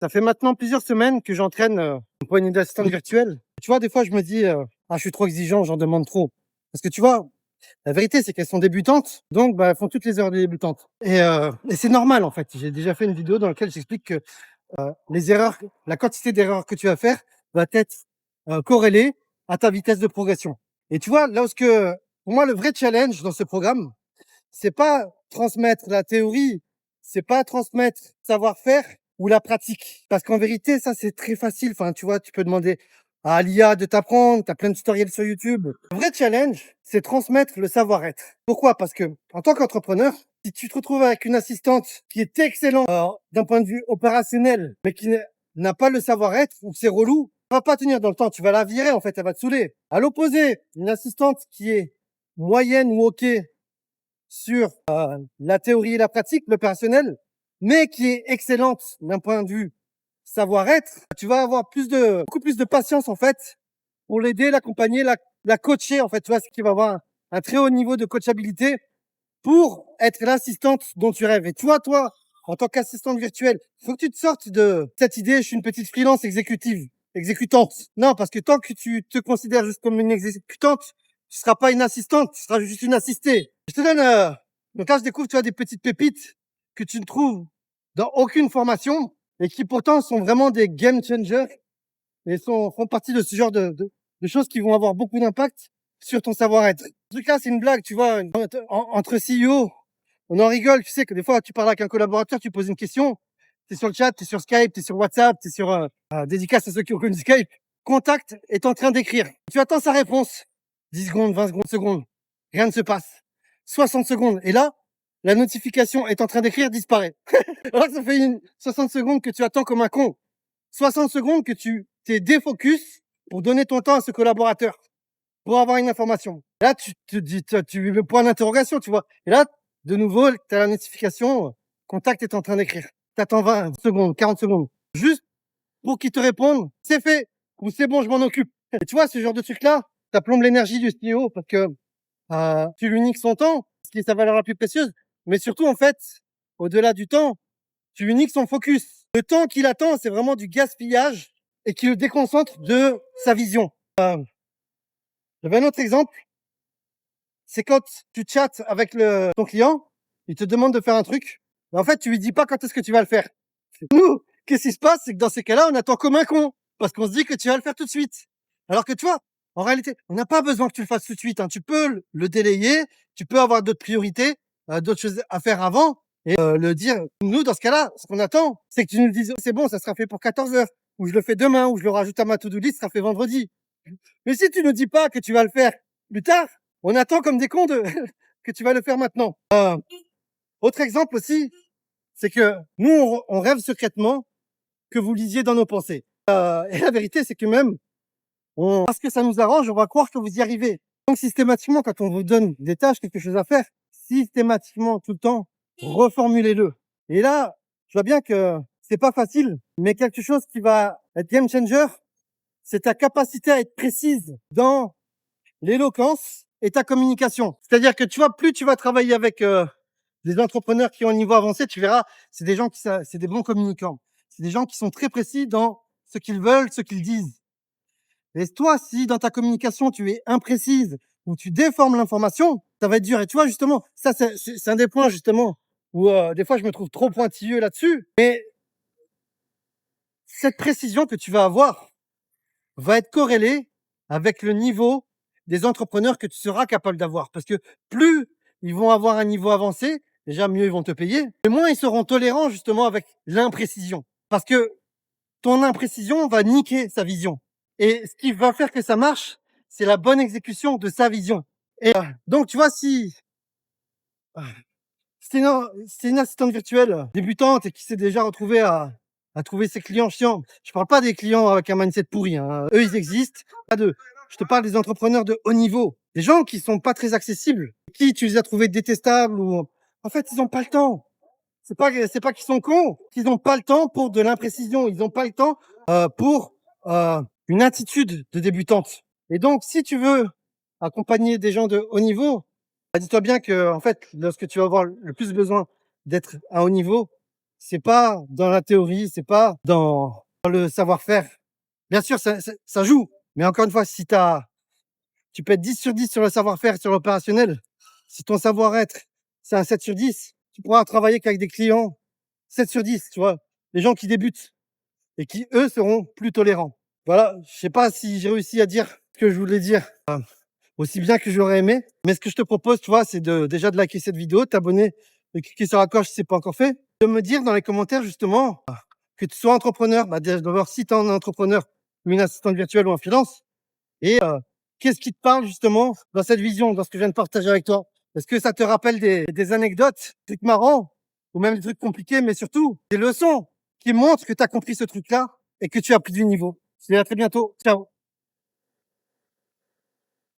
Ça fait maintenant plusieurs semaines que j'entraîne une poignée d'assistants virtuels. Tu vois, des fois, je me dis, ah, je suis trop exigeant, j'en demande trop. Parce que tu vois, la vérité, c'est qu'elles sont débutantes, donc bah, elles font toutes les erreurs des débutantes. Et c'est normal, en fait. J'ai déjà fait une vidéo dans laquelle j'explique que les erreurs, la quantité d'erreurs que tu vas faire va être corrélée à ta vitesse de progression. Et tu vois, là où pour moi, le vrai challenge dans ce programme, c'est pas transmettre la théorie, c'est pas transmettre le savoir-faire ou la pratique. Parce qu'en vérité, ça, c'est très facile. Enfin, tu vois, tu peux demander à l'IA de t'apprendre, tu as plein de tutoriels sur YouTube. Le vrai challenge, c'est transmettre le savoir-être. Pourquoi? Parce que, en tant qu'entrepreneur, si tu te retrouves avec une assistante qui est excellente d'un point de vue opérationnel, mais qui n'a pas le savoir-être, ou que c'est relou, tu vas pas tenir dans le temps, tu vas la virer, en fait, elle va te saouler. À l'opposé, une assistante qui est moyenne ou OK sur la théorie et la pratique, l'opérationnel, mais qui est excellente d'un point de vue savoir-être, tu vas avoir beaucoup plus de patience, en fait, pour l'aider, l'accompagner, la coacher, en fait, tu vois, ce qui va avoir un très haut niveau de coachabilité pour être l'assistante dont tu rêves. Et tu vois, toi, en tant qu'assistante virtuelle, il faut que tu te sortes de cette idée, je suis une petite freelance exécutante. Non, parce que tant que tu te considères juste comme une exécutante, tu seras pas une assistante, tu seras juste une assistée. Je te donne, donc là, je découvre, tu vois, des petites pépites que tu ne trouves dans aucune formation et qui pourtant sont vraiment des game changers et font partie de ce genre de choses qui vont avoir beaucoup d'impact sur ton savoir-être. Ce truc-là, c'est une blague, tu vois, entre CEO, on en rigole, tu sais que des fois, tu parles avec un collaborateur, tu poses une question, t'es sur le chat, t'es sur Skype, t'es sur WhatsApp, t'es sur dédicace à ceux qui ont connu Skype. Contact est en train d'écrire. Tu attends sa réponse. 10 secondes, 20 secondes, secondes. Rien ne se passe. 60 secondes. Et là, la notification est en train d'écrire disparaît. Alors ça fait 60 secondes que tu attends comme un con. 60 secondes que tu t'es défocus pour donner ton temps à ce collaborateur, pour avoir une information. Là, tu te dis, tu mets point d'interrogation, tu vois. Et là, de nouveau, tu as la notification, contact est en train d'écrire. Tu attends 20 secondes, 40 secondes, juste pour qu'il te réponde, c'est fait, ou c'est bon, je m'en occupe. Et tu vois, ce genre de truc-là, ça plombe l'énergie du CEO parce que tu lui niques son temps, ce qui est sa valeur la plus précieuse, mais surtout, en fait, au-delà du temps, tu lui niques son focus. Le temps qu'il attend, c'est vraiment du gaspillage et qui le déconcentre de sa vision. J'avais un autre exemple, c'est quand tu chattes avec ton client, il te demande de faire un truc, mais en fait, tu lui dis pas quand est-ce que tu vas le faire. Nous, qu'est-ce qui se passe? C'est que dans ces cas-là, on attend comme un con, parce qu'on se dit que tu vas le faire tout de suite. Alors que tu vois, en réalité, on n'a pas besoin que tu le fasses tout de suite, hein. Tu peux le délayer, tu peux avoir d'autres priorités, d'autres choses à faire avant, et le dire. Nous, dans ce cas-là, ce qu'on attend, c'est que tu nous dises, c'est bon, ça sera fait pour 14 heures, ou je le fais demain, ou je le rajoute à ma to-do list, ça sera fait vendredi. Mais si tu ne dis pas que tu vas le faire plus tard, on attend comme des cons que tu vas le faire maintenant. Autre exemple aussi, c'est que nous, on rêve secrètement que vous lisiez dans nos pensées. Et la vérité, c'est que même, parce que ça nous arrange, on va croire que vous y arrivez. Donc systématiquement, quand on vous donne des tâches, quelque chose à faire, systématiquement, tout le temps, reformulez-le. Et là, je vois bien que c'est pas facile, mais quelque chose qui va être game changer, c'est ta capacité à être précise dans l'éloquence et ta communication. C'est-à-dire que tu vois, plus tu vas travailler avec des entrepreneurs qui ont un niveau avancé, tu verras, c'est des gens c'est des bons communicants. C'est des gens qui sont très précis dans ce qu'ils veulent, ce qu'ils disent. Et toi, si dans ta communication, tu es imprécise ou tu déformes l'information, ça va être dur. Et tu vois, justement, ça, c'est un des points, justement, où des fois, je me trouve trop pointilleux là-dessus. Mais cette précision que tu vas avoir va être corrélée avec le niveau des entrepreneurs que tu seras capable d'avoir. Parce que plus ils vont avoir un niveau avancé, déjà mieux ils vont te payer, et moins ils seront tolérants justement avec l'imprécision. Parce que ton imprécision va niquer sa vision. Et ce qui va faire que ça marche, c'est la bonne exécution de sa vision. Et donc, tu vois, si c'est une assistante virtuelle débutante et qui s'est déjà retrouvée à trouver ses clients chiants. Je parle pas des clients avec un mindset pourri, hein. Eux, ils existent. Pas d'eux. Je te parle des entrepreneurs de haut niveau. Des gens qui sont pas très accessibles. Qui tu les as trouvés détestables ou, en fait, ils ont pas le temps. C'est pas qu'ils sont cons, qu'ils ont pas le temps pour de l'imprécision. Ils ont pas le temps, pour, une attitude de débutante. Et donc, si tu veux accompagner des gens de haut niveau, dis-toi bien que, en fait, lorsque tu vas avoir le plus besoin d'être à haut niveau, c'est pas dans la théorie, c'est pas dans le savoir-faire. Bien sûr, ça joue, mais encore une fois, si tu peux être 10 sur 10 sur le savoir-faire, sur l'opérationnel. Si ton savoir-être, c'est un 7 sur 10, tu pourras travailler qu'avec des clients 7 sur 10, tu vois. Les gens qui débutent et qui, eux, seront plus tolérants. Voilà, je sais pas si j'ai réussi à dire ce que je voulais dire aussi bien que j'aurais aimé. Mais ce que je te propose, tu vois, c'est déjà de liker cette vidéo, t'abonner, de cliquer sur la cloche si c'est pas encore fait, de me dire dans les commentaires justement que tu sois entrepreneur, d'abord si tu es un entrepreneur, ou une assistante virtuelle ou un freelance, et qu'est-ce qui te parle justement dans cette vision, dans ce que je viens de partager avec toi. Est-ce que ça te rappelle des anecdotes, des trucs marrants, ou même des trucs compliqués, mais surtout des leçons qui montrent que tu as compris ce truc-là et que tu as pris du niveau. Je te dis à très bientôt. Ciao.